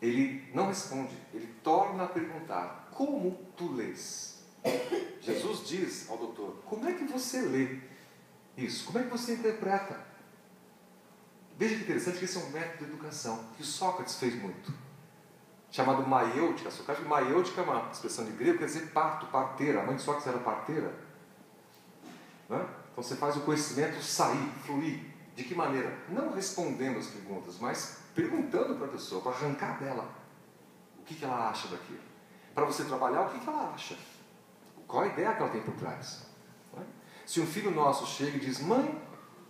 ele não responde, ele torna a perguntar: como tu lês? Jesus diz ao doutor: como é que você lê isso? Como é que você interpreta? Veja que interessante que esse é um método de educação que Sócrates fez muito, chamado maiêutica. Maiêutica é uma expressão de grego, quer dizer parto, parteira. A mãe de Sócrates era parteira. Não é? Então você faz o conhecimento sair, fluir. De que maneira? Não respondendo as perguntas, mas perguntando para a pessoa, para arrancar dela o que ela acha daquilo. Para você trabalhar, o que ela acha. Qual a ideia que ela tem por trás. Não é? Se um filho nosso chega e diz: mãe,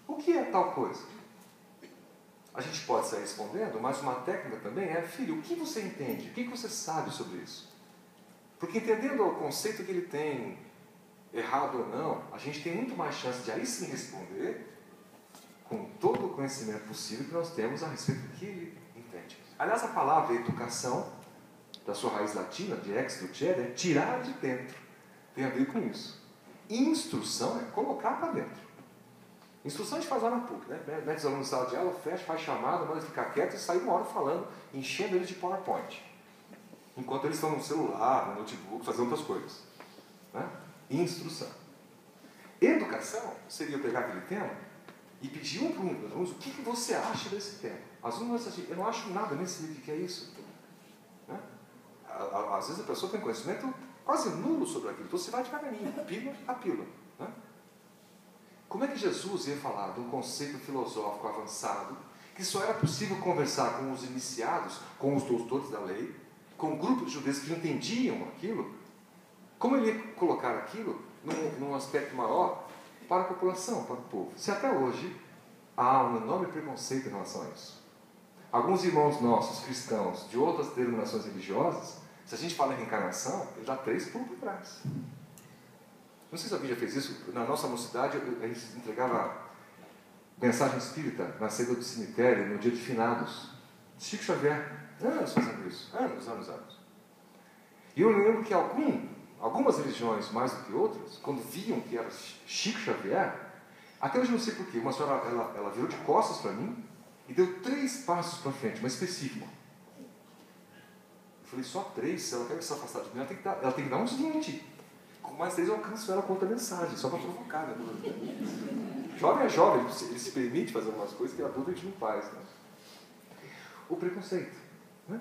o que é tal coisa? A gente pode sair respondendo, mas uma técnica também é: filho, o que você entende? O que você sabe sobre isso? Porque entendendo o conceito que ele tem, errado ou não, a gente tem muito mais chance de aí sim responder com todo o conhecimento possível que nós temos a respeito do que ele entende. Aliás, a palavra educação, da sua raiz latina, de ex ducere, é tirar de dentro. Tem a ver com isso. Instrução é colocar para dentro. Instrução a gente faz lá na PUC, né? Mete os alunos na sala de aula, fecha, faz chamada, manda ficar quieto e sai uma hora falando, enchendo eles de PowerPoint. Enquanto eles estão no celular, no notebook, fazendo outras coisas. Né? Instrução. Educação seria eu pegar aquele tema e pedir um para um dos alunos: o que você acha desse tema? As alunos dizem: eu não acho nada, nem sei o que é isso. Né? Às vezes a pessoa tem conhecimento quase nulo sobre aquilo, então você vai devagarinho, pílula a pílula. Né? Como é que Jesus ia falar de um conceito filosófico avançado que só era possível conversar com os iniciados, com os doutores da lei, com um grupo de judeus que não entendiam aquilo? Como ele ia colocar aquilo num aspecto maior para a população, para o povo? Se até hoje há um enorme preconceito em relação a isso. Alguns irmãos nossos, cristãos, de outras denominações religiosas, se a gente fala em reencarnação, eles já três pulam para trás. Não sei se alguém já fez isso. Na nossa mocidade, a gente entregava mensagem espírita na saída do cemitério, no dia de finados. Chico Xavier, anos fazendo isso. Anos. E eu lembro que algumas religiões, mais do que outras, quando viam que era Chico Xavier, até hoje eu não sei porquê, uma senhora, ela virou de costas para mim e deu 3 passos para frente, mas específico. Eu falei: só 3? Se ela quer se afastar de mim, ela tem que dar uns 20. Com mais 3 eu alcanço ela com outra mensagem, só para provocar. Né? Jovem é jovem, ele se permite fazer algumas coisas que adulto a gente não faz. Né? O preconceito. Né?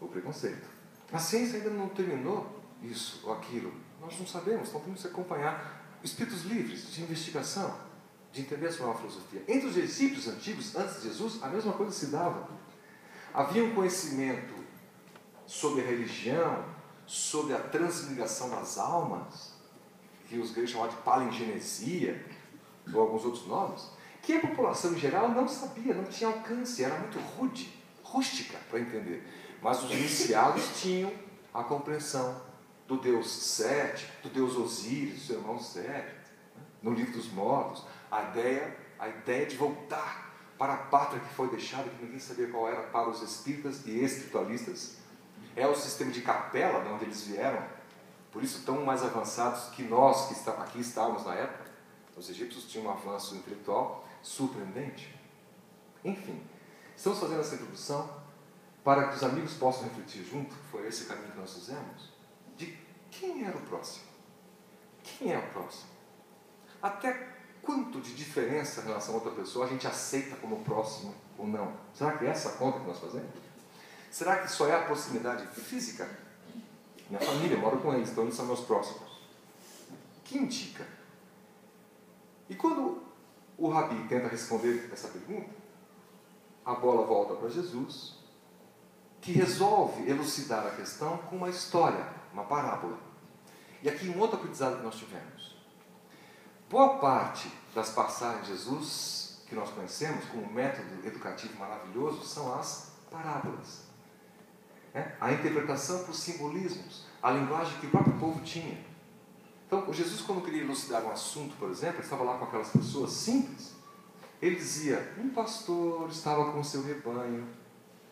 O preconceito. A ciência ainda não terminou isso ou aquilo. Nós não sabemos, então temos que acompanhar espíritos livres de investigação, de entender a sua nova filosofia. Entre os egípcios antigos, antes de Jesus, a mesma coisa se dava. Havia um conhecimento sobre a religião, sobre a transmigração das almas, que os gregos chamavam de palingenesia, ou alguns outros nomes, que a população em geral não sabia, não tinha alcance, era muito rústica para entender. Mas os iniciados tinham a compreensão do Deus Sete, do Deus Osíris, do seu irmão Sete, no Livro dos Mortos, a ideia de voltar para a pátria que foi deixada, que ninguém sabia qual era, para os espíritas e espiritualistas. É o sistema de capela de onde eles vieram, por isso tão mais avançados que nós que aqui estávamos na época. Os egípcios tinham um avanço intelectual surpreendente. Enfim, estamos fazendo essa introdução para que os amigos possam refletir junto, foi esse o caminho que nós fizemos, de quem era o próximo. Quem é o próximo? Até quanto de diferença em relação a outra pessoa a gente aceita como próximo ou não? Será que é essa a conta que nós fazemos? Será que só é a proximidade física? Minha família, eu moro com eles, então eles são meus próximos. Que indica? E quando o Rabi tenta responder essa pergunta, a bola volta para Jesus, que resolve elucidar a questão com uma história, uma parábola. E aqui um outro aprendizado que nós tivemos. Boa parte das passagens de Jesus que nós conhecemos como método educativo maravilhoso são as parábolas. A interpretação por simbolismos, a linguagem que o próprio povo tinha. Então, Jesus, quando queria elucidar um assunto, por exemplo, ele estava lá com aquelas pessoas simples, ele dizia: um pastor estava com o seu rebanho.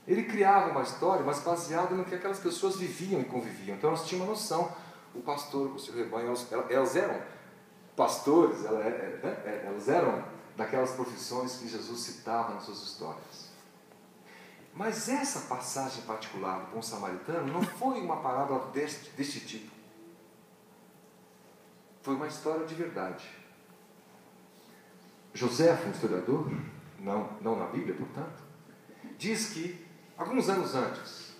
Ele criava uma história, mas baseada no que aquelas pessoas viviam e conviviam. Então, elas tinham uma noção. O pastor com o seu rebanho, elas eram pastores, elas eram daquelas profissões que Jesus citava nas suas histórias. Mas essa passagem particular do bom samaritano não foi uma parábola deste tipo. Foi uma história de verdade. Joséfo, um historiador, não na Bíblia, portanto, diz que, alguns anos antes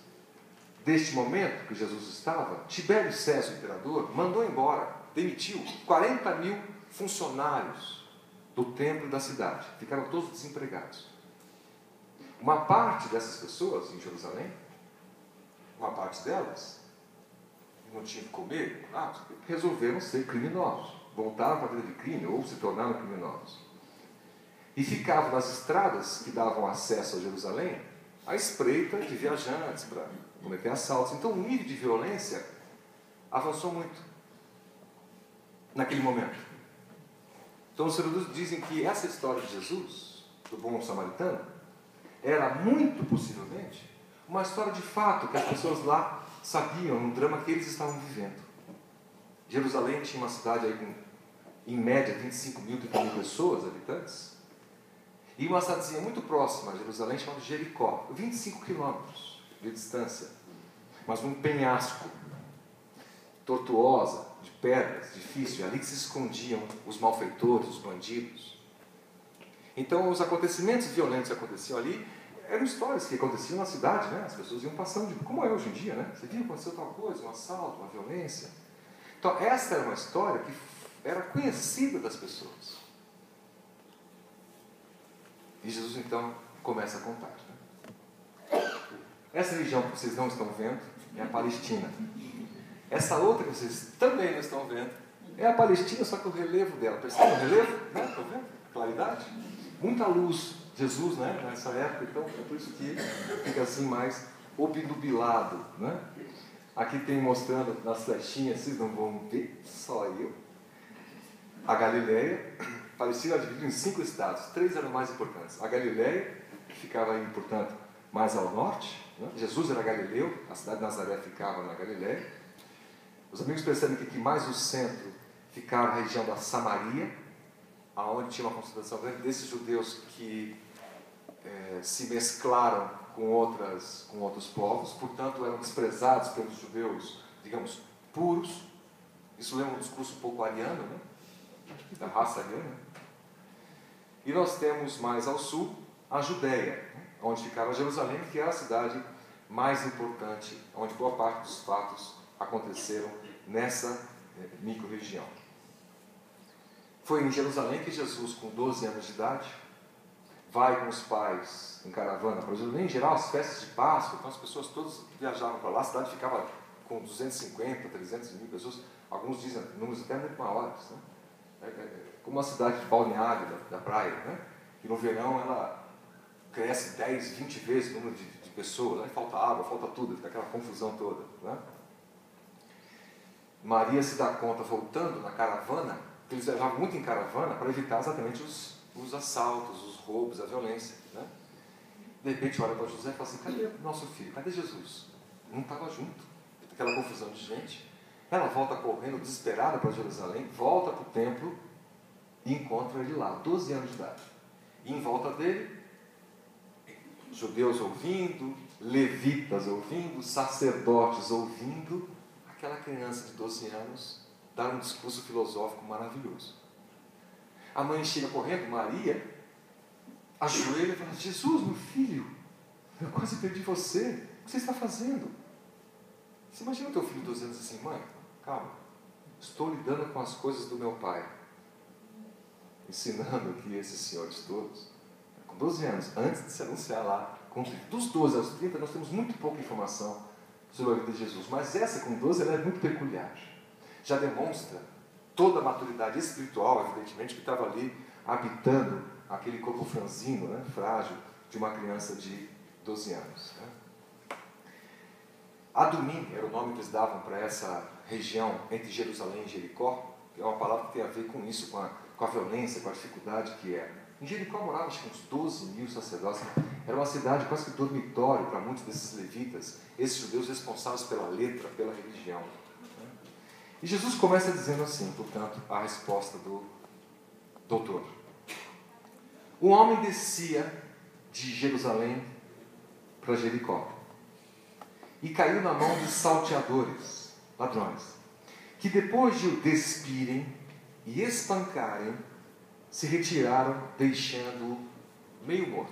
deste momento que Jesus estava, Tibério César, o imperador, mandou embora, demitiu 40 mil funcionários do templo e da cidade. Ficaram todos desempregados. Uma parte dessas pessoas em Jerusalém, uma parte delas, não tinham que comer, resolveram ser criminosos. Voltaram para a vida de crime ou se tornaram criminosos. E ficavam nas estradas que davam acesso a Jerusalém à espreita de viajantes para cometer assaltos. Então o nível de violência avançou muito naquele momento. Então os historiadores dizem que essa história de Jesus, do bom samaritano, era muito possivelmente uma história de fato que as pessoas lá sabiam, um drama que eles estavam vivendo. Jerusalém tinha uma cidade aí com, em média, 25 mil, 30 mil pessoas, habitantes, e uma cidadezinha muito próxima a Jerusalém chamada Jericó, 25 quilômetros de distância, mas um penhasco, tortuosa, de pedras, difícil, ali que se escondiam os malfeitores, os bandidos. Então, os acontecimentos violentos que aconteciam ali eram histórias que aconteciam na cidade, né? As pessoas iam passando, como é hoje em dia, né? Você viu, aconteceu tal coisa, um assalto, uma violência. Então, essa era uma história que era conhecida das pessoas. E Jesus, então, começa a contar. Né? Essa região que vocês não estão vendo é a Palestina. Essa outra que vocês também não estão vendo é a Palestina, só que o relevo dela. Percebem o relevo? Né? Estão vendo? Claridade? Muita luz. Jesus, né? Nessa época, então, é por isso que fica assim mais obnubilado. Né? Aqui tem mostrando nas flechinhas, vocês não vão ver, só eu. A Galileia, Palestina dividida em 5 estados, 3 eram mais importantes. A Galileia, que ficava aí, portanto, mais ao norte. Né? Jesus era galileu, a cidade de Nazaré ficava na Galileia. Os amigos percebem que aqui mais no centro ficava a região da Samaria, aonde tinha uma concentração grande desses judeus que se mesclaram com outros povos, portanto eram desprezados pelos judeus, digamos, puros. Isso lembra um discurso um pouco ariano, né? Da raça ariana. E nós temos mais ao sul a Judéia, onde ficava Jerusalém, que é a cidade mais importante, onde boa parte dos fatos aconteceram nessa micro-região. Foi em Jerusalém que Jesus, com 12 anos de idade, vai com os pais em caravana para Jerusalém. Em geral, as festas de Páscoa, então as pessoas todas viajavam para lá. A cidade ficava com 250, 300 mil pessoas. Alguns dizem números até muito maiores. Né? Como uma cidade de balneário da praia, né? E no verão ela cresce 10, 20 vezes o número de pessoas. Né? Falta água, falta tudo, fica aquela confusão toda. Né? Maria se dá conta, voltando na caravana, que eles viajavam muito em caravana para evitar exatamente os assaltos, os roubos, a violência. Né? De repente olha para José e fala assim: cadê nosso filho? Cadê Jesus? Não estava junto. Aquela confusão de gente. Ela volta correndo, desesperada para Jerusalém, volta para o templo e encontra ele lá, 12 anos de idade. E em volta dele, judeus ouvindo, levitas ouvindo, sacerdotes ouvindo, aquela criança de 12 anos dar um discurso filosófico maravilhoso. A mãe chega correndo, Maria, ajoelha e fala: Jesus, meu filho, eu quase perdi você. O que você está fazendo? Você imagina o teu filho de 12 anos assim: mãe, calma, estou lidando com as coisas do meu pai. Ensinando aqui esses senhores todos. Com 12 anos, antes de se anunciar lá, dos 12 aos 30, nós temos muito pouca informação sobre a vida de Jesus. Mas essa, com 12, ela é muito peculiar. Já demonstra toda a maturidade espiritual, evidentemente, que estava ali habitando aquele corpo franzino, né, frágil, de uma criança de 12 anos. Né. Adumim era o nome que eles davam para essa região entre Jerusalém e Jericó, que é uma palavra que tem a ver com isso, com a violência, com a dificuldade que era. Em Jericó moravam acho que uns 12 mil sacerdotes. Era uma cidade quase que dormitório para muitos desses levitas, esses judeus responsáveis pela letra, pela religião. E Jesus começa dizendo assim, portanto, a resposta do doutor. Um homem descia de Jerusalém para Jericó. E caiu na mão de salteadores, ladrões, que depois de o despirem e espancarem, se retiraram, deixando-o meio morto.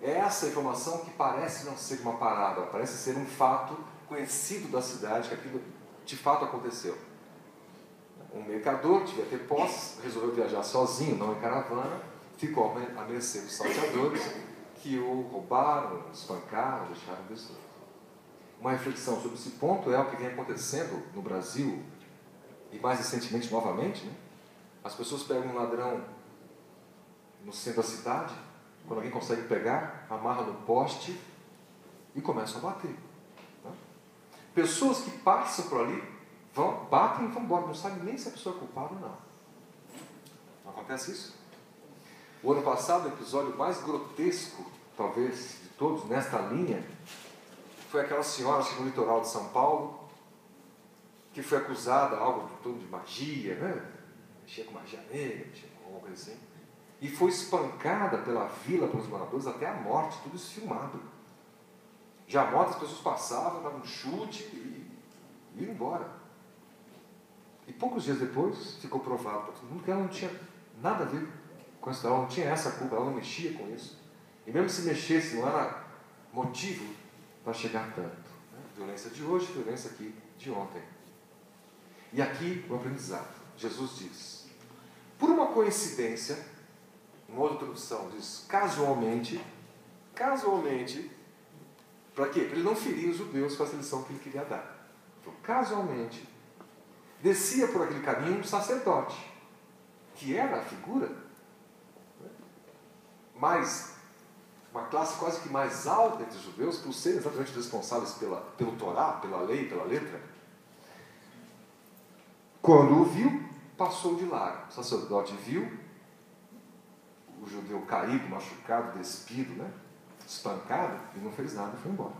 É essa informação que parece não ser uma parábola, parece ser um fato conhecido da cidade, que aquilo de fato aconteceu. Um mercador devia ter posse, resolveu viajar sozinho, não em caravana, ficou à mercê dos salteadores, que o roubaram, espancaram, deixaram destruído. Uma reflexão sobre esse ponto é o que vem acontecendo no Brasil, e mais recentemente novamente, né? As pessoas pegam um ladrão no centro da cidade, quando alguém consegue pegar, amarra no poste e começam a bater. Né? Pessoas que passam por ali, batem e vão embora, não sabem nem se a pessoa é culpada ou não. Não acontece isso? O ano passado, o episódio mais grotesco, talvez, de todos, nesta linha, foi aquela senhora no litoral de São Paulo, que foi acusada algo de tudo de magia, né? Mexia com magia negra, mexia com alguma coisa assim, e foi espancada pela vila, pelos moradores, até a morte, tudo isso filmado. Já a morte, as pessoas passavam, davam um chute e iam embora. E poucos dias depois, ficou provado para todo mundo que ela não tinha nada a ver com isso, ela não tinha essa culpa, ela não mexia com isso. E mesmo se mexesse, não era motivo para chegar tanto. Né? Violência de hoje, violência aqui de ontem. E aqui o aprendizado. Jesus diz, por uma coincidência, uma outra tradução diz, casualmente, para quê? Para ele não ferir os judeus com essa lição que ele queria dar. Então, casualmente, descia por aquele caminho um sacerdote, que era a figura, né? Mas uma classe quase que mais alta entre os judeus, por serem exatamente responsáveis pelo Torá, pela lei, pela letra. Quando o viu, passou de largo. O sacerdote viu o judeu caído, machucado, despido, né? Espancado, e não fez nada e foi embora.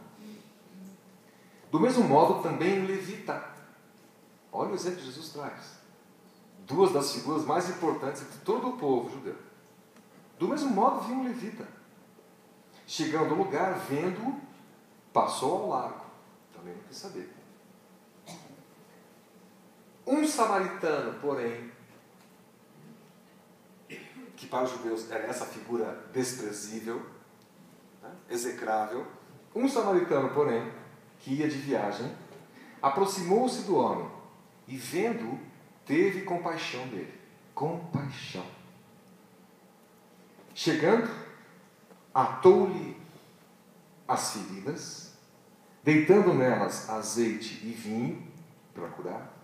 Do mesmo modo, também o levita. Olha o exemplo que Jesus traz. Duas das figuras mais importantes de todo o povo judeu. Do mesmo modo, viu um levita. Chegando ao lugar, vendo-o, passou ao largo. Também não quis saber. Um samaritano, porém, que para os judeus era essa figura desprezível, né, execrável, um samaritano, porém, que ia de viagem, aproximou-se do homem e, vendo-o, teve compaixão dele. Compaixão. Chegando, atou-lhe as feridas, deitando nelas azeite e vinho para curar,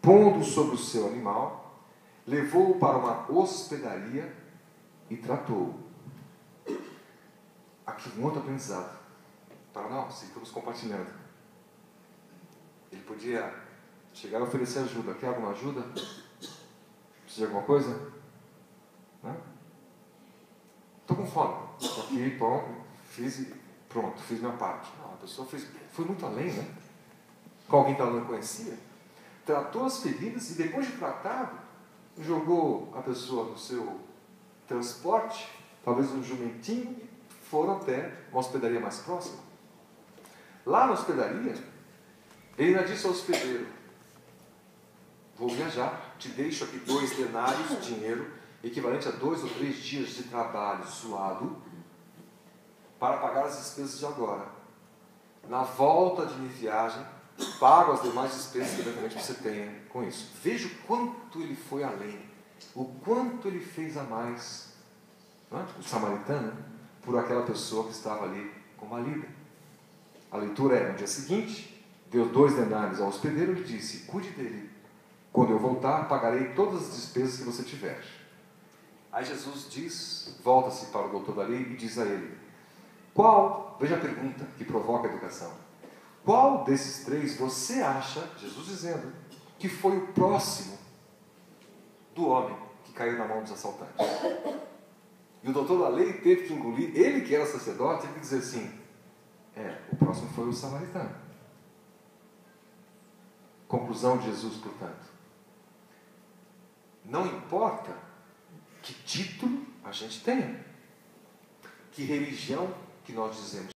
pondo sobre o seu animal, levou-o para uma hospedaria e tratou-o. Aqui um outro aprendizado para nós, e estamos compartilhando. Ele podia chegar a oferecer ajuda. Quer alguma ajuda? Precisa de alguma coisa? Estou com fome. Estou aqui, pão, fiz minha parte. Não, a pessoa foi muito além, né? Com alguém que ela não conhecia. Tratou as feridas e depois de tratado, jogou a pessoa no seu transporte, talvez um jumentinho, e foram até uma hospedaria mais próxima. Lá na hospedaria, ele ainda disse ao hospedeiro, vou viajar, te deixo aqui 2 denários, dinheiro, equivalente a 2 ou 3 dias de trabalho suado, para pagar as despesas de agora. Na volta de minha viagem, pago as demais despesas que eventualmente você tenha com isso. Veja o quanto ele foi além, o quanto ele fez a mais, o samaritano, por aquela pessoa que estava ali com uma lida. A leitura é, no dia seguinte, deu 2 denários ao hospedeiro e lhe disse, cuide dele. Quando eu voltar, pagarei todas as despesas que você tiver. Aí Jesus diz, volta-se para o doutor da lei e diz a ele, veja a pergunta que provoca a educação, qual desses 3 você acha, Jesus dizendo, que foi o próximo do homem que caiu na mão dos assaltantes? E o doutor da lei teve que engolir, ele que era sacerdote, teve que dizer assim, o próximo foi o samaritano. Conclusão de Jesus, portanto, não importa que título a gente tenha, que religião que nós dizemos.